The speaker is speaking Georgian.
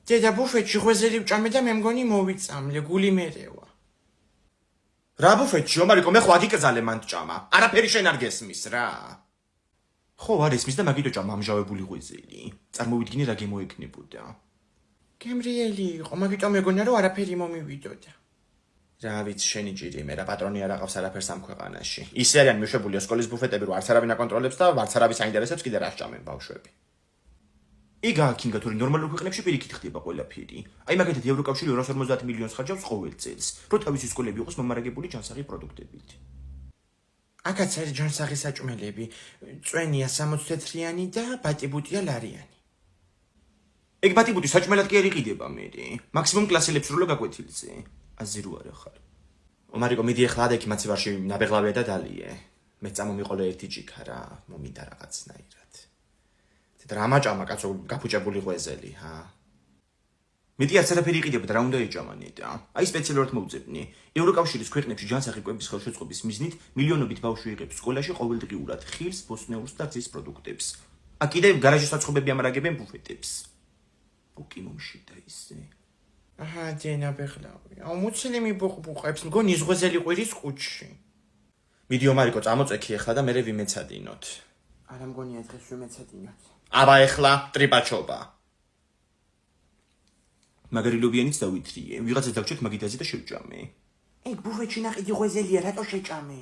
დედა ბუფეტში ღვეზელი ვჭამე და მე მგონი მოვიწამლე, გული მერევა. რა ბუფეტში, ომარიკო, მე ხო აგიკრძალე მან ჭამა. არაფერი შენ არ გესმის რა. ხო, არ ესმის და მაგიტო ჭამა ამჟავებული ღვეზელი. წარმოვიდგინე რა გემოეკნებოდა. გემრიელი იყო, მაგიტომ მეგონა რომ არაფერი მომივიდოდა. რა ვიცი, შენი ჭირი, მე რა პატრონი არ აყავს არაფერს ამ ქვეყანაში. ისე არიან მეშვებული სკოლის ბუფეტები, რომ არც არავინ აკონტროლებს და არც არავის აინტერესებს კიდე რა სჭამენ ბავშვები. იგა კინგა თორე ნორმალურ ქვეყნებში პირიქით ხდება ყველაფერი. აი მაგათად ევროკავშირი 250 მილიონს ხარჯავს ყოველ წელს, რომ თავისი სკოლები იყოს მომარაგებული ჯანსაღი პროდუქტებით. აქაც არის ჯანსაღი საჭმელები, წვენია 60 თეთრიანი და ბატიბუტია ლარიანი. ეგ ბატიბუტი საჭმელად კი არ იყიდება მე. მაქსიმუმ კლასელებს რო გაკვეთილზე. აზი რო არა ხარ. ომარიკო მიდი ახლა ადექი მაცივარში ნაბეღლავია და დალიე. მე წამომიყოლე ერთი ჭიქა რა, მომინდა რაღაცნაირად. დრამა ჭამა კაცო გაფუჭებული ღვეზელი, ჰა. მეტი არც არაფერი იყიდებოდა, რა უნდა ეჭამანი და. აი სპეციალურად მოვუძებნი. ევროკავშირის ქვეყნებში ჯანსაღი კვების ხელშეწყობის მიზნით მილიონობით ბავშვი იღებს სკოლაში ყოველდღიურად ხილს, ბოსტნეულს და გზის პროდუქტებს. აქ კიდევ გარაჟის საწყობები ამარაგებენ ბუფეტებს. უკიმომში და ისე. აჰა, დენაბეღლავი. აუმოცილი მიბუყბუყებს, მგონი ის ღვეზელი ყვირის კუჩში. მიდი ომარიკო, წამოწექი ახლა და მერე ვიმეცადინოთ. არა მგონია დღეს ვიმეცადინოთ. აბა ახლა ტრიპაჩობა. მაგარი ლობიანიც დავითრიე. ვიღაცას დავჭერთ მაგიდაზე და შევჭამე. ეგ ბუფეტში ნაყიდი ღვეზელია, რატო შეჭამე?